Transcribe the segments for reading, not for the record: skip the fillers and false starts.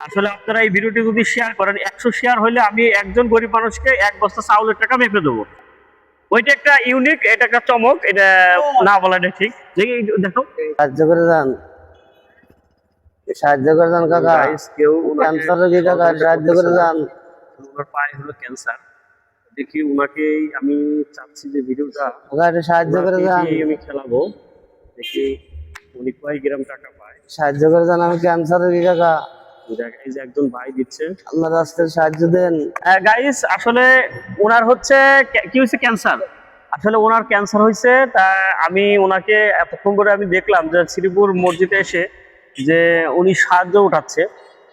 আসলে আপনারা এই ভিডিওটি যদি শেয়ার করেন 100 শেয়ার হলে আমি একজন গরিব মানুষকে 1 বস্তা চাউলের টাকা মেপে দেবো। ওইটা একটা ইউনিক, এটা একটা চমক, এটা না বলাটা ঠিক। দেখো সাহায্য করে যান, সাহায্য করে যান কাকা। কেউ ক্যান্সার রোগী কাকা, সাহায্য করে যান। ওনার পায়ে হলো ক্যান্সার, দেখি ওনাকে আমি চাচ্ছি যে ভিডিওটা সাহায্য করে যান, আমি খেলাবো, দেখি উনি কয় গ্রাম টাকা পায়। সাহায্য করে যান, আমি ক্যান্সার রোগী কাকা। এই যে একজন ভাই দিচ্ছে, আপনার রাস্তায় সাহায্য দেন। গাইস আসলে ওনার হচ্ছে কি হয়েছে, ক্যান্সার। আসলে ওনার ক্যান্সার হয়েছে, তা আমি ওনাকে এতক্ষণ করে আমি দেখলাম যে শ্রীপুর মসজিদে এসে যে উনি সাহায্য উঠাচ্ছে।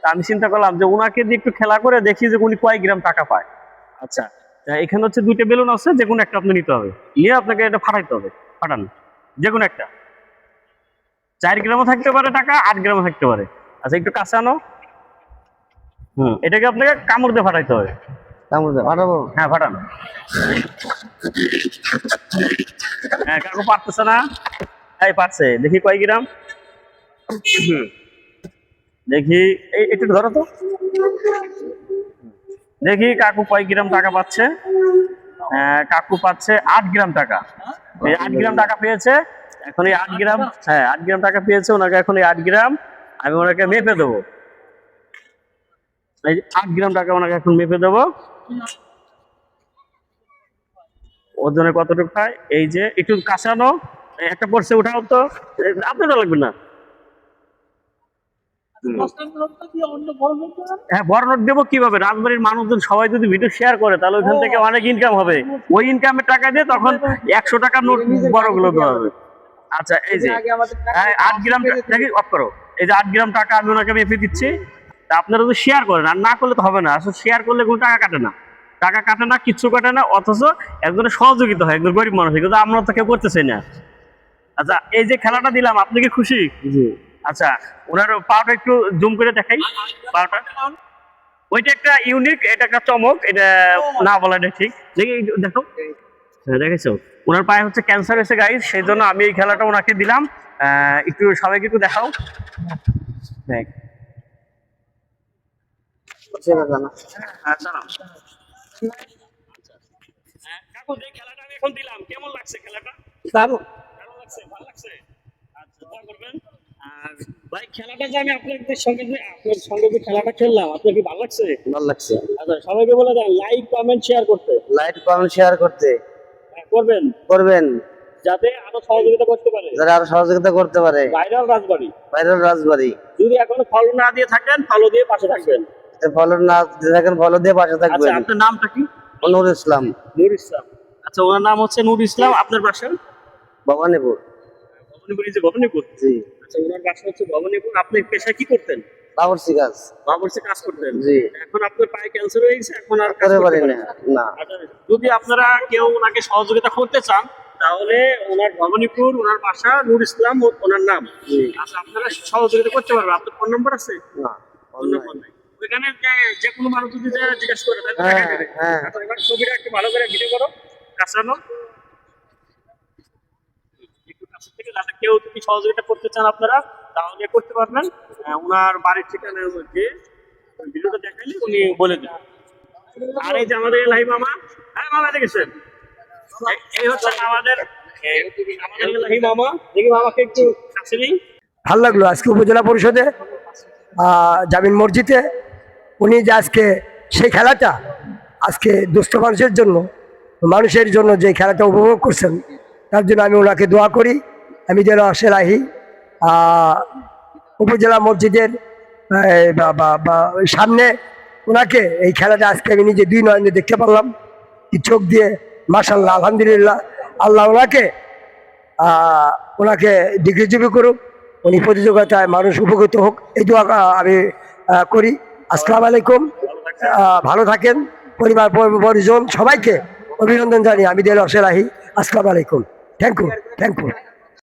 তা আমি চিন্তা করলাম যে ওনাকে দিয়ে একটু খেলা করে দেখি যে উনি কয় গ্রাম টাকা পায়। আচ্ছা, এখানে হচ্ছে 2টা বেলুন আছে, যে কোনো একটা আপনি নিতে হবে, নিয়ে আপনাকে এটা ফাটাইতে হবে। ফাটান যে কোনো একটা, 4 গ্রামও থাকতে পারে টাকা, 8 গ্রামও থাকতে পারে। আচ্ছা একটু কাছে আনো। এটাকে আপনাকে কামড় দিয়ে ফাটাইতে হবে। কামড় দিয়ে ফাটাবো? হ্যাঁ ফাটান। হ্যাঁ কাকু পারতেছে না? এই পারছে, দেখি কয় গ্রাম। দেখি একটু ধরো তো, দেখি কাকু কয় গ্রাম টাকা পাচ্ছে। কাকু পাচ্ছে 8 গ্রাম টাকা। এই 8 গ্রাম টাকা পেয়েছে। এখন এই 8 গ্রাম, হ্যাঁ 8 গ্রাম টাকা পেয়েছে ওনাকে। এখন এই 8 গ্রাম আমি ওনাকে মেপে দেবো। এই 8 গ্রাম টাকা ওনাকে এখন মেপে দেবো। ওজনে কতটুকু হয়, এই যে একটু কাঁচানো একটা পড়ছে, উঠাও তো। আপনার লাগবে না, হ্যাঁ বড় নোট দেবো কিভাবে? রাজবাড়ির মানুষজন সবাই যদি ভিডিও শেয়ার করে তাহলে ওইখান থেকে অনেক ইনকাম হবে। ওই ইনকামের টাকা দিয়ে তখন 100 টাকার নোট বড় গুলো দেওয়া হবে। আচ্ছা এই যে 8 গ্রাম দেখি অফ করো। এই যে 8 গ্রাম টাকা আমি ওনাকে মেপে দিচ্ছি। তা আপনারা যদি শেয়ার করেন, আর না করলে তো হবে না। আসলে শেয়ার করলে কোনো টাকা কাটে না, টাকা কাটে না, কিচ্ছু কাটে না, অথচ একজনের সহযোগিতা হয়, একজন গরিব মানুষ, কিন্তু আমরা তো কেউ করতেছি না। আচ্ছা এই যে খেলাটা দিলাম, আপনি কি খুশি? জি। আচ্ছা ওনার পাটা একটু জুম করে দেখাই, পাটা ওইটা একটা ইউনিক, এটা একটা চমক, এটা না বলাটা ঠিক। দেখি দেখো, হ্যাঁ দেখেছো ওনার পায়ে হচ্ছে ক্যান্সার হয়েছে গাইস, সেই জন্য আমি এই খেলাটা ওনাকে দিলাম। একটু সবাইকে একটু দেখাও। দেখ কাকু যে খেলাটা আমি এখন দিলাম কেমন লাগছে? খেলাটা ভালো লাগছে? ভালো লাগছে? আচ্ছা দোয়া করবেন। আর ভাই খেলাটা যে আমি আপনাদের সঙ্গে যে খেলাটা খেললাম, আপনার কি ভালো লাগছে? ভালো লাগছে। আচ্ছা সবাইকে বলে দেন লাইক কমেন্ট শেয়ার করতে। লাইক কমেন্ট শেয়ার করতে করবেন, করবেন, যাতে আরো সহযোগিতা করতে পারে, যারা আরো সহযোগিতা করতে পারে। ভাইরাল রাজবাড়ি, ভাইরাল রাজবাড়ি। যদি এখনো ফলো না দিয়ে থাকেন, ফলো দিয়ে পাশে থাকবেন। ফলো না দিয়ে থাকেন, ফলো দিয়ে পাশে থাকবেন। আচ্ছা আপনার নামটা কি? নূর ইসলাম। নূর ইসলাম। আচ্ছা ওনার নাম হচ্ছে নূর ইসলাম। আপনার বাসা? ভবানীপুর। ভবানীপুর, এই যে ভবানীপুর। জি। আচ্ছা ওনার বাসা হচ্ছে ভবানীপুর। আপনি পেশায় কি করতেন? বাবুর্চি কাজ। বাবুর্চি কাজ করতেন। জি। এখন আপনার পায়ে ক্যান্সার হয়ে গেছে, এখন আর কাজ করতে করতে পারি পারেন না। না। না। আচ্ছা, যদি আপনারা কেউ ওনাকে সহযোগিতা করতে চান তাহলে ওনার ভবানীপুর, ওনার বাসা নূর ইসলাম ওনার নাম। আচ্ছা আপনারা সহযোগিতা করতে পারবেন। আপনার ফোন নাম্বার আছে? না, ফোন নাম্বার নাই। ওইখানে যে কোনো মানুষ যদি জিজ্ঞেস করে তাহলে হ্যাঁ, দেখা দেবে। হ্যাঁ। আচ্ছা এবার ছবিটা একটু ভালো করে ভিডিও করো, কাছানো একটু কাছে থেকে, যাতে কেউ যদি সহযোগিতা করতে চান আপনারা তাহলে করতে পারবেন। ওনার বাড়ির ঠিকানা যে ভিডিওটা দেখাইলে উনি বলে দেবেন। আর এই যে আমাদের এলাহি মামা, হ্যাঁ মামা দেখেছেন, এই হচ্ছে আমাদের এলাহি মামা। দেখি মামাকে একটু কাছে নেই। ভালো লাগলো আজকে উপজেলা পরিষদে জামিন মসজিদে উনি যে আজকে সেই খেলাটা আজকে দুস্থ মানুষের জন্য যে খেলাটা উপভোগ করছেন, তার জন্য আমি ওনাকে দোয়া করি। আমি যেন সেলাহি উপজেলা মসজিদের সামনে ওনাকে এই খেলাটা আজকে আমি নিজে 2 নয়নে দেখতে পারলাম, কি চোখ দিয়ে। মাশাআল্লাহ, আলহামদুলিল্লাহ। আল্লাহ ওনাকে ডিগ্রিজীবী করুক, উনি প্রতিযোগিতায় মানুষ উপকৃত হোক, এই দোয়া আমি করি। আসসালামু আলাইকুম। ভালো থাকেন, পরিবার পরিজন সবাইকে অভিনন্দন জানিয়ে আমি দেলোয়ার সেলাহি। আসসালামু আলাইকুম। Thank you.